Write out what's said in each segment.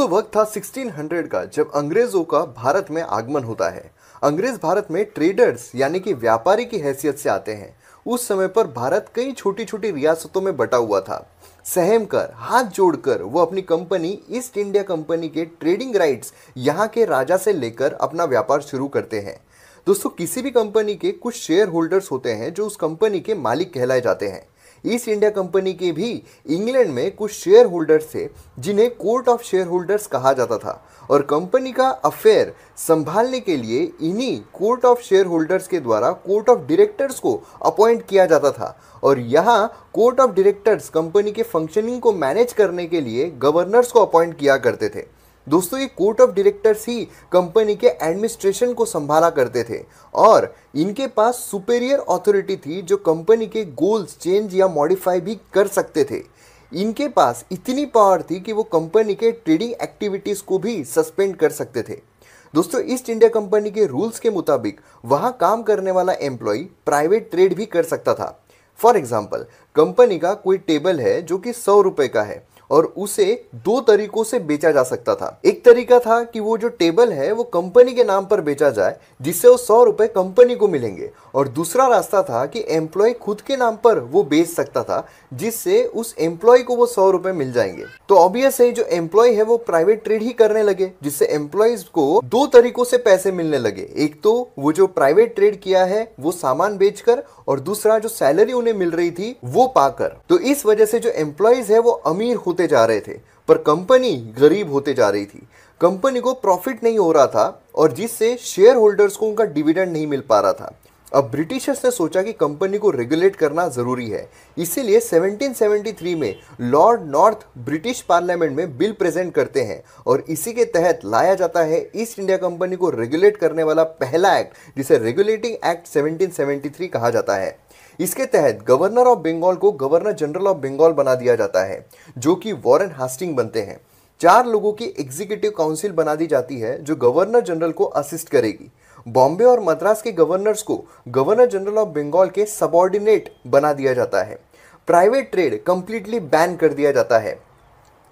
दोस्तों वक्त था 1600 का, जब अंग्रेजों का भारत में आगमन होता है। अंग्रेज भारत में ट्रेडर्स यानी कि व्यापारी की हैसियत से आते हैं। उस समय पर भारत कई छोटी छोटी रियासतों में बटा हुआ था। सहम कर, हाथ जोड़कर वो अपनी कंपनी ईस्ट इंडिया कंपनी के ट्रेडिंग राइट्स यहाँ के राजा से लेकर अपना व्यापार शुरू करते हैं। दोस्तों किसी भी कंपनी के कुछ शेयर होल्डर्स होते हैं जो उस कंपनी के मालिक कहलाए जाते हैं। ईस्ट इंडिया कंपनी के भी इंग्लैंड में कुछ शेयर होल्डर्स थे जिन्हें कोर्ट ऑफ शेयर होल्डर्स कहा जाता था, और कंपनी का अफेयर संभालने के लिए इन्हीं कोर्ट ऑफ शेयर होल्डर्स के द्वारा कोर्ट ऑफ डायरेक्टर्स को अपॉइंट किया जाता था। और यहाँ कोर्ट ऑफ डायरेक्टर्स कंपनी के फंक्शनिंग को मैनेज करने के लिए गवर्नर्स को अपॉइंट किया करते थे। दोस्तों ये court of directors he company के एडमिनिस्ट्रेशन को संभाला करते थे, और इनके पास सुपेरियर अथॉरिटी थी जो कंपनी के गोल्स चेंज या मॉडिफाई भी कर सकते थे। इनके पास इतनी पावर थी कि वो कंपनी के ट्रेडिंग एक्टिविटीज़ को भी सस्पेंड कर सकते थे। दोस्तों ईस्ट इंडिया कंपनी के रूल्स के मुताबिक वहाँ काम करने वाला एम्प्लॉय प्राइवेट ट्रेड भी कर सकता था। फॉर एग्जाम्पल, कंपनी का कोई टेबल है जो कि 100 रुपये का है और उसे दो तरीकों से बेचा जा सकता था। एक तरीका था कि वो जो टेबल है वो कंपनी के नाम पर बेचा जाए जिससे वो 100 रुपये कंपनी को मिलेंगे, और दूसरा रास्ता था कि एम्प्लॉय खुद के नाम पर वो बेच सकता था जिससे उस एम्प्लॉय को वो 100 रुपये मिल जाएंगे। तो ऑब्वियस है जो एम्प्लॉय है वो प्राइवेट ट्रेड ही करने लगे, जिससे एम्प्लॉयज को दो तरीकों से पैसे मिलने लगे। एक तो वो जो प्राइवेट ट्रेड किया है वो सामान बेचकर, और दूसरा जो सैलरी उन्हें मिल रही थी वो पाकर। तो इस वजह से जो एम्प्लॉयज है वो अमीर होते जा रहे थे, पर कंपनी गरीब होते जा रही थी। कंपनी को प्रॉफिट नहीं हो रहा था और जिससे शेयर होल्डर्स को उनका डिविडेंड नहीं मिल पा रहा था। अब ब्रिटिशर्स ने सोचा कि कंपनी को रेगुलेट करना जरूरी है, इसीलिए 1773 में लॉर्ड नॉर्थ ब्रिटिश पार्लियामेंट में बिल प्रेजेंट करते हैं, और इसी के तहत लाया जाता है ईस्ट इंडिया कंपनी को रेगुलेट करने वाला पहला एक्ट, जिसे रेगुलेटिंग एक्ट 1773 कहा जाता है। इसके तहत गवर्नर ऑफ बंगाल को गवर्नर जनरल ऑफ बंगाल बना दिया जाता है, जो कि वॉरेन हास्टिंग बनते हैं। 4 लोगों की एग्जीक्यूटिव काउंसिल बना दी जाती है जो गवर्नर जनरल को असिस्ट करेगी। बॉम्बे और मद्रास के गवर्नर्स को गवर्नर जनरल ऑफ बंगाल के सबऑर्डिनेट बना दिया जाता है। प्राइवेट ट्रेड कंप्लीटली बैन कर दिया जाता है।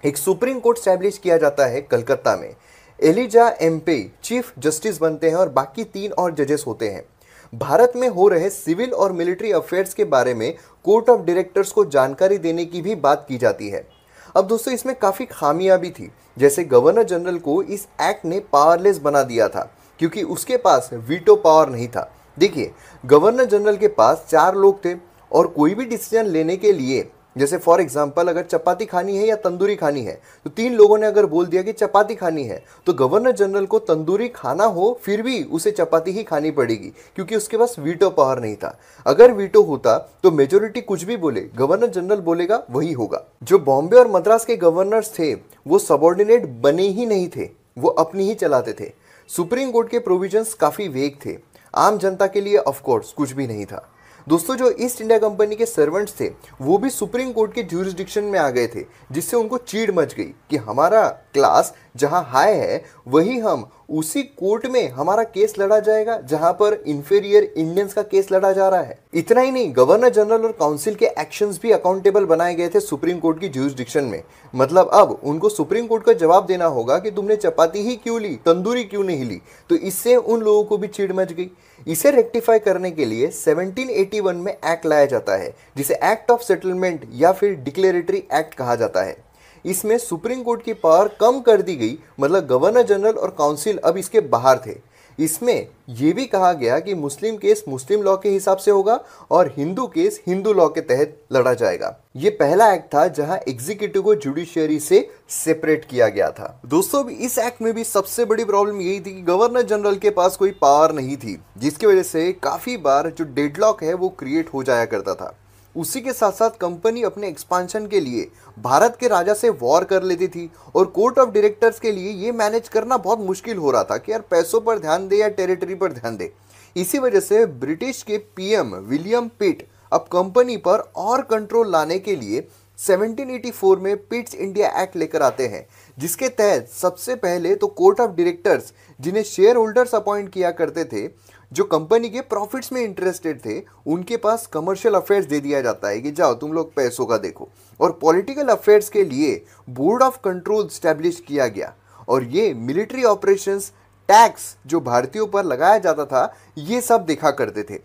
एक सुप्रीम कोर्ट स्टैब्लिश किया जाता है कलकत्ता में। एलिजा एम्पे चीफ जस्टिस बनते हैं और बाकी 3 और जजेस होते हैं। भारत में हो रहे सिविल और मिलिट्री अफेयर्स के बारे में कोर्ट ऑफ डायरेक्टर्स को जानकारी देने की भी बात की जाती है। अब दोस्तों इसमें काफ़ी खामियां भी थी, जैसे गवर्नर जनरल को इस एक्ट ने पावरलेस बना दिया था क्योंकि उसके पास वीटो पावर नहीं था। देखिए, गवर्नर जनरल के पास 4 लोग थे और कोई भी डिसीजन लेने के लिए, जैसे फॉर एग्जांपल अगर चपाती खानी है या तंदूरी खानी है, तो 3 लोगों ने अगर बोल दिया कि चपाती खानी है, तो गवर्नर जनरल को तंदूरी खाना हो फिर भी उसे चपाती ही खानी पड़ेगी क्योंकि उसके पास वीटो पावर नहीं था। अगर वीटो होता तो मेजोरिटी कुछ भी बोले, गवर्नर जनरल बोलेगा वही होगा। जो बॉम्बे और मद्रास के गवर्नर्स थे वो सबऑर्डिनेट बने ही नहीं थे, वो अपनी ही चलाते थे। सुप्रीम कोर्ट के प्रोविजंस काफ़ी वेग थे, आम जनता के लिए ऑफकोर्स कुछ भी नहीं था। दोस्तों जो ईस्ट इंडिया कंपनी के सर्वेंट्स थे वो भी सुप्रीम कोर्ट के ज्यूरिसडिक्शन में आ गए थे, जिससे उनको चीड़ मच गई कि हमारा क्लास जहां हाई है वही हम उसी कोर्ट में हमारा केस लड़ा जाएगा जहां पर इंफीरियर इंडियंस का केस लड़ा जा रहा है। इतना ही नहीं, गवर्नर जनरल और काउंसिल के एक्शंस भी अकाउंटेबल बनाए गए थे सुप्रीम कोर्ट की ज्यूरिसडिक्शन में। मतलब अब उनको सुप्रीम कोर्ट का जवाब देना होगा कि तुमने चपाती ही क्यों ली, तंदूरी क्यों नहीं ली। तो इससे उन लोगों को भी चिढ़ मच गई। इसे रेक्टिफाई करने के लिए 1781 में एक्ट लाया जाता है जिसे एक्ट ऑफ सेटलमेंट या फिर डिक्लेरेटरी एक्ट कहा जाता है। इसमें सुप्रीम कोर्ट की पावर कम कर दी गई, मतलब गवर्नर जनरल और काउंसिल अब इसके बाहर थे। इसमें यह भी कहा गया कि मुस्लिम केस मुस्लिम लॉ के हिसाब से होगा और हिंदू केस हिंदू लॉ के तहत लड़ा जाएगा। ये पहला एक्ट था जहां एग्जीक्यूटिव को जुडिशियरी से सेपरेट किया गया था। दोस्तों इस एक्ट में भी सबसे बड़ी प्रॉब्लम यही थी कि गवर्नर जनरल के पास कोई पावर नहीं थी, जिसकी वजह से काफ़ी बार जो डेडलॉक है वो क्रिएट हो जाया करता था। उसी के साथ साथ कंपनी अपने एक्सपांशन के लिए भारत के राजा से वॉर कर लेती थी, और कोर्ट ऑफ डायरेक्टर्स के लिए ये मैनेज करना बहुत मुश्किल हो रहा था कि यार पैसों पर ध्यान दे या टेरिटरी पर ध्यान दे। इसी वजह से ब्रिटिश के पीएम विलियम पिट अब कंपनी पर और कंट्रोल लाने के लिए 1784 में पिट्स इंडिया एक्ट लेकर आते हैं, जिसके तहत सबसे पहले तो कोर्ट ऑफ डायरेक्टर्स जिन्हें शेयर होल्डर्स अपॉइंट किया करते थे, जो कंपनी के प्रॉफिट्स में इंटरेस्टेड थे, उनके पास कमर्शियल अफेयर्स दे दिया जाता है कि जाओ तुम लोग पैसों का देखो। और पॉलिटिकल अफेयर्स के लिए बोर्ड ऑफ कंट्रोल स्टैब्लिश किया गया, और ये मिलिट्री ऑपरेशंस, टैक्स जो भारतीयों पर लगाया जाता था, ये सब देखा करते थे।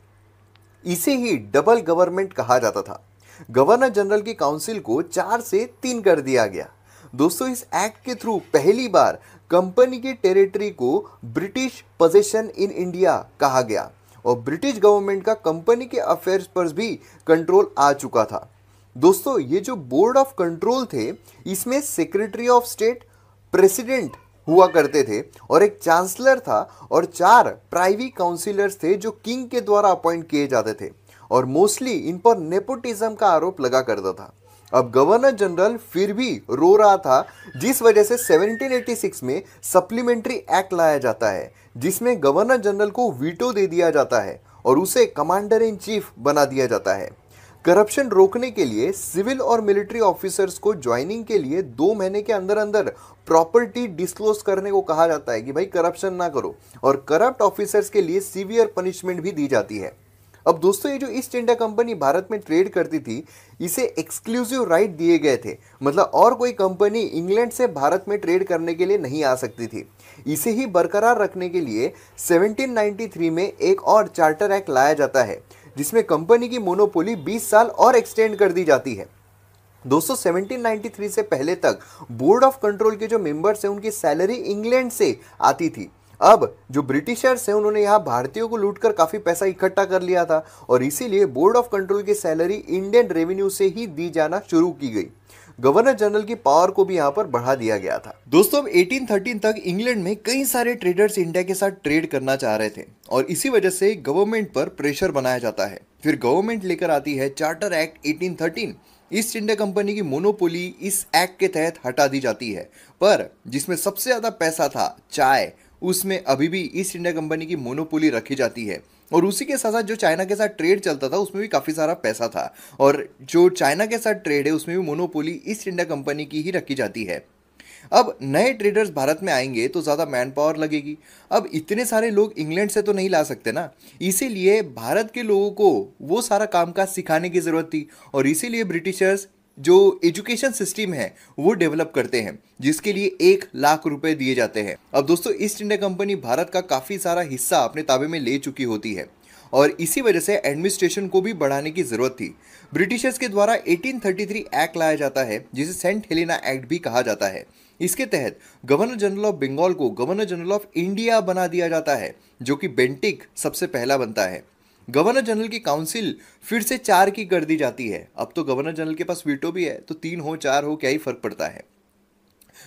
इसे ही डबल गवर्नमेंट कहा जाता था। गवर्नर जनरल की काउंसिल को 4 से 3 कर दिया गया। दोस्तों, इस एक्ट के थ्रू पहली बार कंपनी की टेरिटरी को ब्रिटिश पोजेशन इन इंडिया कहा गया और ब्रिटिश गवर्नमेंट का कंपनी के अफेयर्स पर भी कंट्रोल आ चुका था। दोस्तों, ये जो बोर्ड ऑफ कंट्रोल थे, इसमें सेक्रेटरी ऑफ स्टेट, प्रेसिडेंट हुआ करते थे और एक चांसलर था और 4 प्राइवी काउंसिलर्स थे जो किंग के द्वारा अपॉइंट किए जाते थे और मोस्टली इन पर नेपोटिज्म का आरोप लगा करता था। अब गवर्नर जनरल फिर भी रो रहा था, जिस वजह से 1786 में सप्लीमेंट्री एक्ट लाया जाता है जिसमें गवर्नर जनरल को वीटो दे दिया जाता है और उसे कमांडर इन चीफ बना दिया जाता है। करप्शन रोकने के लिए सिविल और मिलिट्री ऑफिसर्स को ज्वाइनिंग के लिए 2 महीने के अंदर अंदर प्रॉपर्टी डिस्क्लोज करने को कहा जाता है कि भाई करप्शन ना करो, और करप्ट ऑफिसर्स के लिए सीवियर पनिशमेंट भी दी जाती है। अब दोस्तों, ये जो ईस्ट इंडिया कंपनी भारत में ट्रेड करती थी, इसे एक्सक्लूसिव राइट दिए गए थे, मतलब और कोई कंपनी इंग्लैंड से भारत में ट्रेड करने के लिए नहीं आ सकती थी। इसे ही बरकरार रखने के लिए 1793 में एक और चार्टर एक्ट लाया जाता है जिसमें कंपनी की मोनोपोली 20 साल और एक्सटेंड कर दी जाती है। दोस्तों, 1793 से पहले तक बोर्ड ऑफ कंट्रोल के जो मेंबर्स हैं उनकी सैलरी इंग्लैंड से आती थी। अब जो ब्रिटिशर्स हैं उन्होंने यहाँ भारतीयों को लूटकर काफ़ी पैसा इकट्ठा कर लिया था और इसीलिए बोर्ड ऑफ कंट्रोल की सैलरी इंडियन रेवेन्यू से ही दी जाना शुरू की गई। गवर्नर जनरल की पावर को भी यहाँ पर बढ़ा दिया गया था। दोस्तों, अब 1813 तक इंग्लैंड में कई सारे ट्रेडर्स इंडिया के साथ ट्रेड करना चाह रहे थे और इसी वजह से गवर्नमेंट पर प्रेशर बनाया जाता है। फिर गवर्नमेंट लेकर आती है charter act 1813। East India company की मोनोपोली इस एक्ट के तहत हटा दी जाती है, पर जिसमें सबसे ज़्यादा पैसा था चाय, उसमें अभी भी ईस्ट इंडिया कंपनी की मोनोपोली रखी जाती है और उसी के साथ साथ जो चाइना के साथ ट्रेड चलता था उसमें भी काफ़ी सारा पैसा था और जो चाइना के साथ ट्रेड है उसमें भी मोनोपोली ईस्ट इंडिया कंपनी की ही रखी जाती है। अब नए ट्रेडर्स भारत में आएंगे तो ज़्यादा मैन पावर लगेगी। अब इतने सारे लोग इंग्लैंड से तो नहीं ला सकते ना, इसीलिए भारत के लोगों को वो सारा कामकाज सिखाने की ज़रूरत थी और इसीलिए ब्रिटिशर्स जो एजुकेशन सिस्टम है वो डेवलप करते हैं जिसके लिए 1 लाख रुपए दिए जाते हैं। अब दोस्तों, ईस्ट इंडिया कंपनी भारत का काफ़ी सारा हिस्सा अपने ताबे में ले चुकी होती है और इसी वजह से एडमिनिस्ट्रेशन को भी बढ़ाने की ज़रूरत थी। ब्रिटिशर्स के द्वारा 1833 एक्ट लाया जाता है जिसे सेंट हेलेना एक्ट भी कहा जाता है। इसके तहत गवर्नर जनरल ऑफ बंगाल को गवर्नर जनरल ऑफ इंडिया बना दिया जाता है, जो कि बेंटिक सबसे पहला बनता है। गवर्नर जनरल की काउंसिल फिर से 4 की कर दी जाती है। अब तो गवर्नर जनरल के पास वीटो भी है, तो 3 हो 4 हो क्या ही फर्क पड़ता है।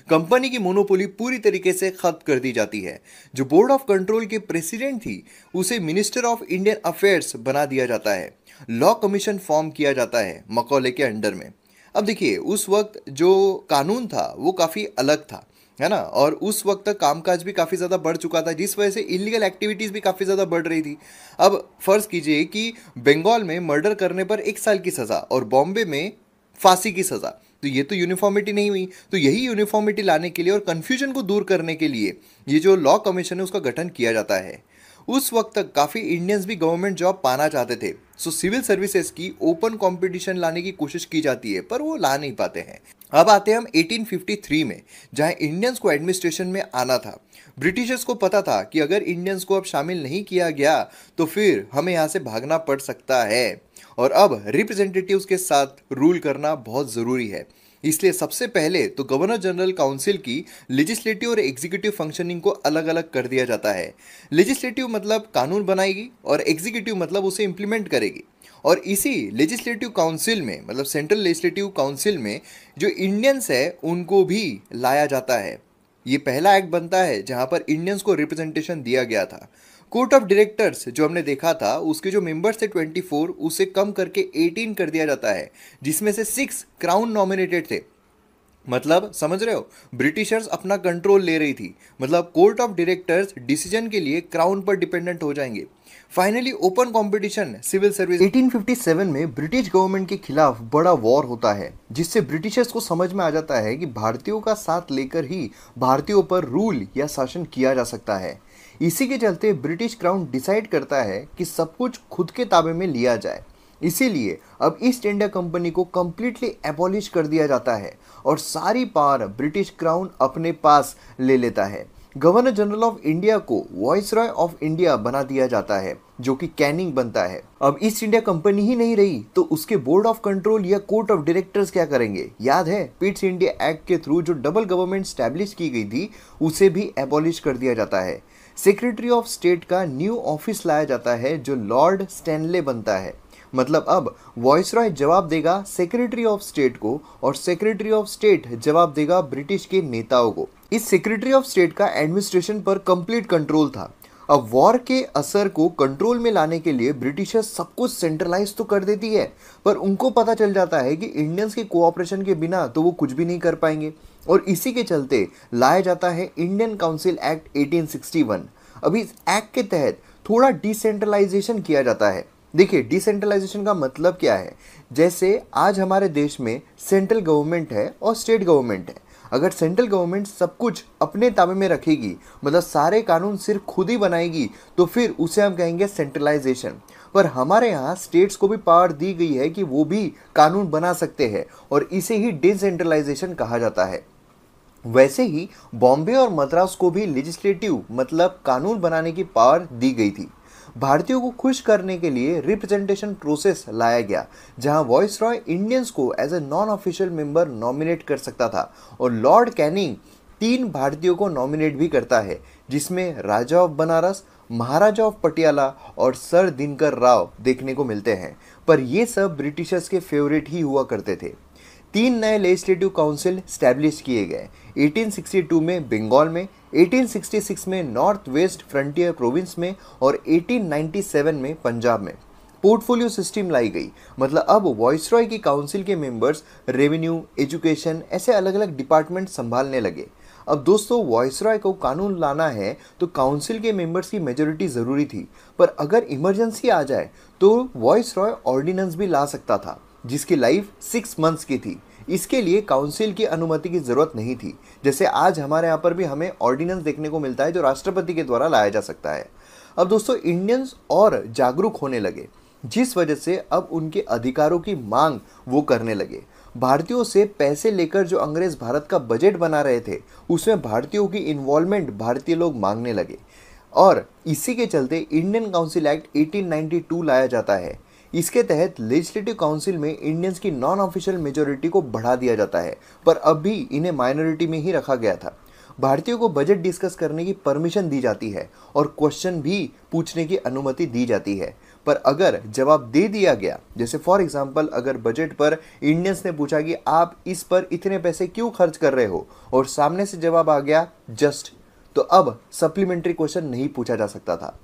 कंपनी की मोनोपोली पूरी तरीके से खत्म कर दी जाती है। जो बोर्ड ऑफ कंट्रोल के प्रेसिडेंट थी उसे मिनिस्टर ऑफ इंडियन अफेयर्स बना दिया जाता है। लॉ कमीशन फॉर्म किया जाता है मकौले के अंडर में। अब देखिए, उस वक्त जो कानून था वो काफ़ी अलग था, है ना, और उस वक्त तक कामकाज भी काफ़ी ज़्यादा बढ़ चुका था जिस वजह से इलीगल एक्टिविटीज़ भी काफ़ी ज़्यादा बढ़ रही थी। अब फर्ज कीजिए कि बंगाल में मर्डर करने पर 1 साल की सज़ा और बॉम्बे में फांसी की सज़ा, तो ये तो यूनिफॉर्मिटी नहीं हुई। तो यही यूनिफॉर्मिटी लाने के लिए और कन्फ्यूजन को दूर करने के लिए ये जो लॉ कमीशन है उसका गठन किया जाता है। उस वक्त तक काफ़ी इंडियंस भी गवर्नमेंट जॉब पाना चाहते थे, सो सिविल सर्विसेज की ओपन कंपटीशन लाने की कोशिश की जाती है पर वो ला नहीं पाते हैं। अब आते हैं हम 1853 में, जहां इंडियंस को एडमिनिस्ट्रेशन में आना था। ब्रिटिशर्स को पता था कि अगर इंडियंस को अब शामिल नहीं किया गया तो फिर हमें यहाँ से भागना पड़ सकता है और अब रिप्रेजेंटेटिव्स के साथ रूल करना बहुत ज़रूरी है। इसलिए सबसे पहले तो गवर्नर जनरल काउंसिल की लेजिस्लेटिव और एग्जीक्यूटिव फंक्शनिंग को अलग अलग कर दिया जाता है। लेजिस्लेटिव मतलब कानून बनाएगी और एग्जीक्यूटिव मतलब उसे इम्प्लीमेंट करेगी। और इसी लेजिस्लेटिव काउंसिल में, मतलब सेंट्रल लेजिस्लेटिव काउंसिल में जो इंडियंस है उनको भी लाया जाता है। ये पहला एक्ट बनता है जहां पर इंडियंस को रिप्रेजेंटेशन दिया गया था। कोर्ट ऑफ डायरेक्टर्स जो हमने देखा था उसके जो मेंबर्स थे 24, उसे कम करके 18 कर दिया जाता है, जिसमें से 6 क्राउन नॉमिनेटेड थे। मतलब समझ रहे हो, ब्रिटिशर्स अपना कंट्रोल ले रही थी, मतलब कोर्ट ऑफ डायरेक्टर्स डिसीजन के लिए क्राउन पर डिपेंडेंट हो जाएंगे। Finally open competition civil service. 1857 में ब्रिटिश गवर्नमेंट के खिलाफ बड़ा वॉर होता है जिससे ब्रिटिशर्स को समझ में आ जाता है कि भारतीयों का साथ लेकर ही भारतीयों पर रूल या शासन किया जा सकता है। इसी के चलते ब्रिटिश क्राउन डिसाइड करता है कि सब कुछ खुद के ताबे में लिया जाए। इसीलिए अब ईस्ट इंडिया कंपनी को कंप्लीटली एबॉलिश कर दिया जाता है और सारी पावर ब्रिटिश क्राउन अपने पास ले लेता है। गवर्नर जनरल ऑफ इंडिया को वॉइसरॉय ऑफ इंडिया बना दिया जाता है, जो कि कैनिंग बनता है। अब ईस्ट इंडिया कंपनी ही नहीं रही तो उसके बोर्ड ऑफ कंट्रोल या कोर्ट ऑफ डायरेक्टर्स क्या करेंगे? याद है, पिट्स इंडिया एक्ट के थ्रू जो डबल गवर्नमेंट स्टैब्लिश की गई थी उसे भी एबॉलिश कर दिया जाता है। सेक्रेटरी ऑफ स्टेट का न्यू ऑफिस लाया जाता है जो लॉर्ड स्टैनले बनता है। मतलब अब वॉइसरॉय जवाब देगा सेक्रेटरी ऑफ स्टेट को और सेक्रेटरी ऑफ स्टेट जवाब देगा ब्रिटिश के नेताओं को। इस सेक्रेटरी ऑफ स्टेट का एडमिनिस्ट्रेशन पर कंप्लीट कंट्रोल था। अब वॉर के असर को कंट्रोल में लाने के लिए ब्रिटिशर्स सब कुछ सेंट्रलाइज तो कर देती है, पर उनको पता चल जाता है कि इंडियंस के कोऑपरेशन के बिना तो वो कुछ भी नहीं कर पाएंगे और इसी के चलते लाया जाता है इंडियन काउंसिल एक्ट 1861। अभी इस एक्ट के तहत थोड़ा डिसेंट्रलाइजेशन किया जाता है। देखिए, डिसेंट्रलाइजेशन का मतलब क्या है? जैसे आज हमारे देश में सेंट्रल गवर्नमेंट है और स्टेट गवर्नमेंट है। अगर सेंट्रल गवर्नमेंट सब कुछ अपने ताबे में रखेगी, मतलब सारे कानून सिर्फ खुद ही बनाएगी, तो फिर उसे हम कहेंगे सेंट्रलाइजेशन। पर हमारे यहाँ स्टेट्स को भी पावर दी गई है कि वो भी कानून बना सकते हैं और इसे ही डिसेंट्रलाइजेशन कहा जाता है। वैसे ही बॉम्बे और मद्रास को भी लेजिस्लेटिव मतलब कानून बनाने की पावर दी गई थी। भारतीयों को खुश करने के लिए रिप्रेजेंटेशन प्रोसेस लाया गया, जहां वॉइसरॉय इंडियंस को as a non official member nominate कर सकता था और लॉर्ड कैनिंग 3 भारतीयों को नॉमिनेट भी करता है, जिसमें राजा ऑफ बनारस, महाराजा ऑफ पटियाला और सर दिनकर राव देखने को मिलते हैं। पर ये सब ब्रिटिशर्स के फेवरेट ही हुआ करते थे। 3 नए लेजिस्लेटिव काउंसिल स्टैब्लिश किए गए, 1862 में बंगाल में, 1866 में नॉर्थ वेस्ट फ्रंटियर प्रोविंस में और 1897 में पंजाब में। पोर्टफोलियो सिस्टम लाई गई, मतलब अब वॉइसरॉय की काउंसिल के मेंबर्स रेवेन्यू, एजुकेशन ऐसे अलग अलग डिपार्टमेंट संभालने लगे। अब दोस्तों, वॉइसरॉय को कानून लाना है तो काउंसिल के मेंबर्स की मेजोरिटी ज़रूरी थी, पर अगर इमरजेंसी आ जाए तो वॉइसरॉय ऑर्डिनेंस भी ला सकता था, जिसकी लाइफ 6 मंथ्स की थी। इसके लिए काउंसिल की अनुमति की जरूरत नहीं थी। जैसे आज हमारे यहाँ पर भी हमें ऑर्डिनेंस देखने को मिलता है जो राष्ट्रपति के द्वारा लाया जा सकता है। अब दोस्तों, इंडियंस और जागरूक होने लगे, जिस वजह से अब उनके अधिकारों की मांग वो करने लगे। भारतीयों से पैसे लेकर जो अंग्रेज भारत का बजट बना रहे थे, उसमें भारतीयों की इन्वॉल्वमेंट भारतीय लोग मांगने लगे और इसी के चलते इंडियन काउंसिल एक्ट 1892 लाया जाता है। इसके तहत लेजिस्लेटिव काउंसिल में इंडियंस की नॉन ऑफिशियल मेजोरिटी को बढ़ा दिया जाता है, पर अब भी इन्हें माइनॉरिटी में ही रखा गया था। भारतीयों को बजट डिस्कस करने की परमिशन दी जाती है और क्वेश्चन भी पूछने की अनुमति दी जाती है, पर अगर जवाब दे दिया गया, जैसे फॉर एग्जांपल अगर बजट पर इंडियंस ने पूछा कि आप इस पर इतने पैसे क्यों खर्च कर रहे हो और सामने से जवाब आ गया जस्ट, तो अब सप्लीमेंट्री क्वेश्चन नहीं पूछा जा सकता था।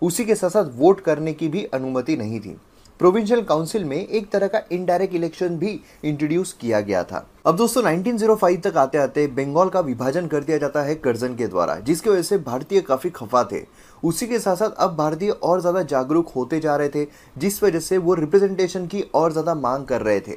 उसी के साथ साथ वोट करने की भी अनुमति नहीं थी। प्रोविंशियल काउंसिल में एक तरह का इनडायरेक्ट इलेक्शन भी इंट्रोड्यूस किया गया था। अब दोस्तों 1905 तक आते आते बंगाल का विभाजन कर दिया जाता है कर्जन के द्वारा, जिसकी वजह से भारतीय काफी खफा थे। उसी के साथ साथ अब भारतीय और ज्यादा जागरूक होते जा रहे थे, जिस वजह से वो रिप्रेजेंटेशन की और ज्यादा मांग कर रहे थे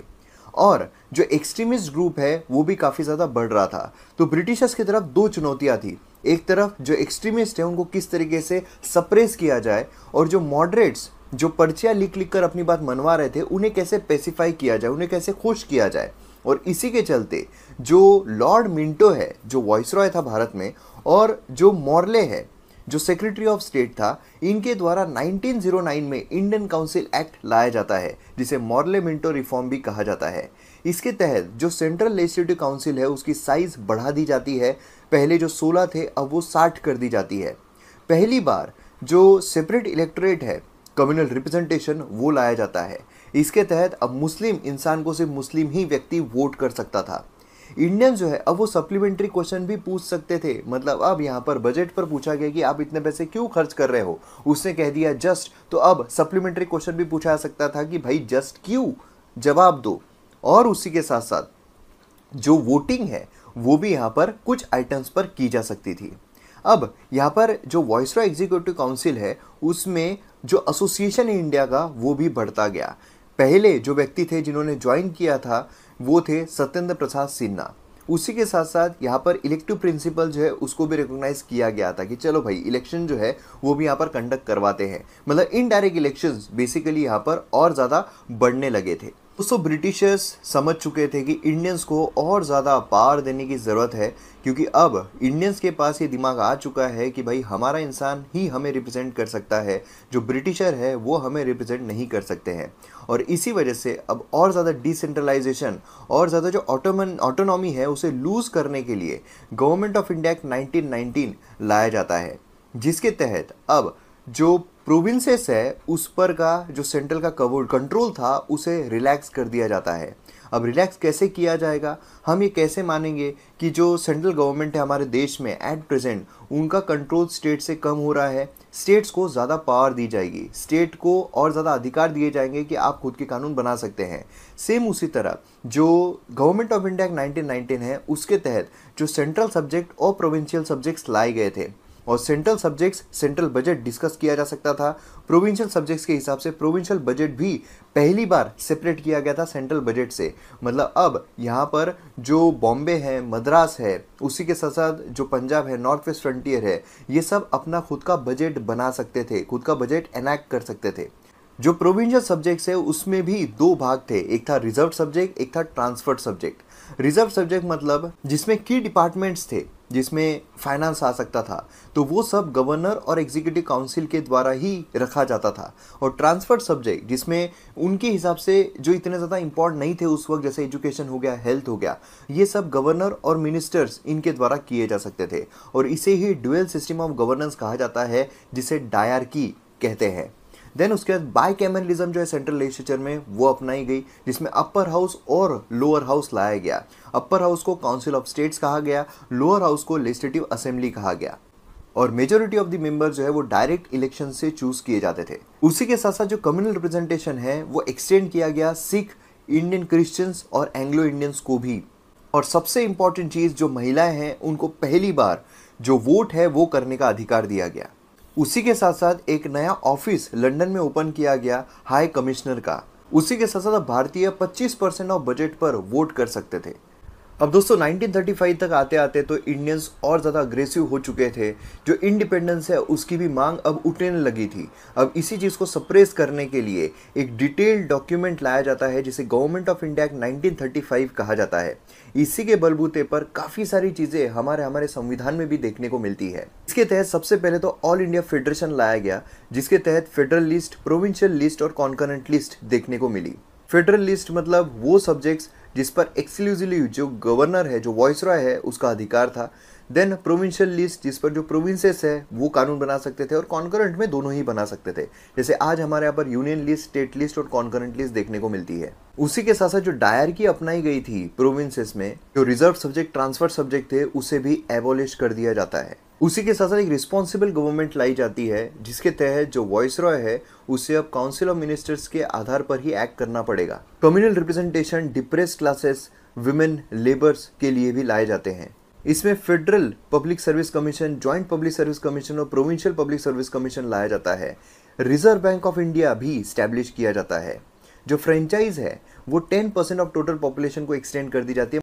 और जो एक्सट्रीमिस्ट ग्रुप है वो भी काफी ज्यादा बढ़ रहा था। तो ब्रिटिशर्स की तरफ 2 चुनौतियां थी। एक तरफ जो एक्सट्रीमिस्ट है उनको किस तरीके से सप्रेस किया जाए और जो मॉडरेट्स जो पर्चियां लिख लिख कर अपनी बात मनवा रहे थे उन्हें कैसे पेसिफाई किया जाए, उन्हें कैसे खुश किया जाए। और इसी के चलते जो लॉर्ड मिंटो है जो वॉइसरॉय था भारत में, और जो मॉर्ले है जो सेक्रेटरी ऑफ स्टेट था, इनके द्वारा 1909 में इंडियन काउंसिल एक्ट लाया जाता है, जिसे मॉर्ले मिंटो रिफॉर्म भी कहा जाता है। इसके तहत जो सेंट्रल लेजिस्लेटिव काउंसिल है उसकी साइज बढ़ा दी जाती है। पहले जो 16 थे अब वो 60 कर दी जाती है। पहली बार जो सेपरेट इलेक्टोरेट है, कम्युनल रिप्रेजेंटेशन, वो लाया जाता है। इसके तहत अब मुस्लिम इंसान को सिर्फ मुस्लिम ही व्यक्ति वोट कर सकता था। इंडियन जो है अब वो सप्लीमेंट्री क्वेश्चन भी पूछ सकते थे, मतलब अब यहाँ पर बजट पर पूछा गया कि आप इतने पैसे क्यों खर्च कर रहे हो, उसने कह दिया जस्ट, तो अब सप्लीमेंट्री क्वेश्चन भी पूछा जा सकता था कि भाई जस्ट क्यों, जवाब दो। और उसी के साथ साथ जो वोटिंग है वो भी यहाँ पर कुछ आइटम्स पर की जा सकती थी। अब यहाँ पर जो वॉइसरॉय एग्जीक्यूटिव काउंसिल है उसमें जो एसोसिएशन इंडिया का वो भी बढ़ता गया। पहले जो व्यक्ति थे जिन्होंने ज्वाइन किया था वो थे सत्येंद्र प्रसाद सिन्हा। उसी के साथ साथ यहाँ पर इलेक्टिव प्रिंसिपल जो है उसको भी रिकॉग्नाइज किया गया था कि चलो भाई इलेक्शन जो है वो भी यहाँ पर कंडक्ट करवाते हैं। मतलब इनडायरेक्ट इलेक्शंस बेसिकली यहाँ पर और ज़्यादा बढ़ने लगे थे। दोस्तों ब्रिटिशर्स समझ चुके थे कि इंडियंस को और ज़्यादा पावर देने की ज़रूरत है, क्योंकि अब इंडियंस के पास ये दिमाग आ चुका है कि भाई हमारा इंसान ही हमें रिप्रेजेंट कर सकता है, जो ब्रिटिशर है वो हमें रिप्रेजेंट नहीं कर सकते हैं। और इसी वजह से अब और ज़्यादा डिसेंट्रलाइजेशन और ज़्यादा जो ऑटोनॉमी है उसे लूज़ करने के लिए गवर्नमेंट ऑफ इंडिया एक्ट 1919 लाया जाता है, जिसके तहत अब जो प्रोविंसेस है उस पर का जो सेंट्रल का कंट्रोल था उसे रिलैक्स कर दिया जाता है। अब रिलैक्स कैसे किया जाएगा, हम ये कैसे मानेंगे कि जो सेंट्रल गवर्नमेंट है हमारे देश में एट प्रेजेंट उनका कंट्रोल स्टेट से कम हो रहा है, स्टेट्स को ज़्यादा पावर दी जाएगी, स्टेट को और ज़्यादा अधिकार दिए जाएंगे कि आप खुद के कानून बना सकते हैं। सेम उसी तरह जो गवर्नमेंट ऑफ इंडिया 1919 है उसके तहत जो सेंट्रल सब्जेक्ट और प्रोविंशियल सब्जेक्ट्स लाए गए थे, और central subjects central budget discuss किया जा सकता था, प्रोविंशियल सब्जेक्ट्स के हिसाब से प्रोविंशियल बजट भी पहली बार सेपरेट किया गया था सेंट्रल बजट से। मतलब अब यहाँ पर जो बॉम्बे है, मद्रास है, उसी के साथ साथ जो पंजाब है, नॉर्थ वेस्ट फ्रंटियर है, ये सब अपना खुद का बजट बना सकते थे, खुद का बजट एनैक्ट कर सकते थे। जो प्रोविंशियल सब्जेक्ट्स है उसमें भी दो भाग थे, एक था रिजर्व सब्जेक्ट, एक था ट्रांसफर्ड सब्जेक्ट। रिजर्व सब्जेक्ट मतलब जिसमें की डिपार्टमेंट्स थे, जिसमें फाइनेंस आ सकता था, तो वो सब गवर्नर और एग्जीक्यूटिव काउंसिल के द्वारा ही रखा जाता था। और ट्रांसफर्ड सब्जेक्ट जिसमें उनके हिसाब से जो इतने ज़्यादा इंपॉर्टेंट नहीं थे उस वक्त, जैसे एजुकेशन हो गया, हेल्थ हो गया, ये सब गवर्नर और मिनिस्टर्स इनके द्वारा किए जा सकते थे। और इसे ही ड्यूअल सिस्टम ऑफ गवर्नेंस कहा जाता है, जिसे डायरकी कहते हैं। देन उसके बाद बाइकैमरलिज्म जो है सेंट्रल लेजिस्लेचर में वो अपनाई गई, जिसमें अपर हाउस और लोअर हाउस लाया गया। अपर हाउस को काउंसिल ऑफ स्टेट्स कहा गया, लोअर हाउस को लेजिस्लेटिव असेंबली कहा गया। और मेजोरिटी ऑफ द मेंबर जो है वो डायरेक्ट इलेक्शन से चूज किए जाते थे। उसी के साथ साथ जो कम्युनल रिप्रेजेंटेशन है वो एक्सटेंड किया गया सिख, इंडियन क्रिश्चियंस और एंग्लो इंडियंस को भी। और सबसे इंपॉर्टेंट चीज़, जो महिलाएं हैं उनको पहली बार जो वोट है वो करने का अधिकार दिया गया। उसी के साथ साथ एक नया ऑफिस लंदन में ओपन किया गया हाई कमिश्नर का। उसी के साथ साथ भारतीय 25% ऑफ बजट पर वोट कर सकते थे। अब दोस्तों 1935 तक आते आते तो इंडियंस और ज़्यादा अग्रेसिव हो चुके थे। जो इंडिपेंडेंस है उसकी भी मांग अब उठने लगी थी। अब इसी चीज़ को सप्रेस करने के लिए एक डिटेल्ड डॉक्यूमेंट लाया जाता है, जिसे गवर्नमेंट ऑफ इंडिया एक्ट 1935 कहा जाता है। इसी के बलबूते पर काफ़ी सारी चीज़ें हमारे संविधान में भी देखने को मिलती है। इसके तहत सबसे पहले तो ऑल इंडिया फेडरेशन लाया गया, जिसके तहत फेडरल लिस्ट, प्रोविंशियल लिस्ट और कॉन्करेंट लिस्ट देखने को मिली। फेडरल लिस्ट मतलब वो सब्जेक्ट्स जिस पर एक्सक्लूसिवली जो गवर्नर है, जो वॉइसरॉय है, उसका अधिकार था। देन प्रोविंशियल लिस्ट जिस पर जो प्रोविंसेस है वो कानून बना सकते थे, और कॉन्करेंट में दोनों ही बना सकते थे। जैसे आज हमारे यहाँ पर यूनियन लिस्ट, स्टेट लिस्ट और कॉन्करेंट लिस्ट देखने को मिलती है। उसी के साथ साथ जो डायरकी अपनाई गई थी प्रोविंसेस में, जो रिजर्व सब्जेक्ट, ट्रांसफर सब्जेक्ट थे, उसे भी एबॉलिश कर दिया जाता है। उसी के साथ साथ एक रिस्पॉन्सिबल गवर्नमेंट लाई जाती है, जिसके तहत जो वॉइसरॉय है उसे अब काउंसिल ऑफ मिनिस्टर्स के आधार पर ही एक्ट करना पड़ेगा। Communal representation depressed classes, women, labours के लिए भी लाए जाते हैं। इसमें federal public service commission, joint public service commission और प्रोविंशियल पब्लिक सर्विस कमीशन लाया जाता है। रिजर्व बैंक ऑफ इंडिया भी स्टैब्लिश किया जाता है। जो फ्रेंचाइज है वो 10% ऑफ टोटल पॉपुलेशन को एक्सटेंड कर दी जाती है।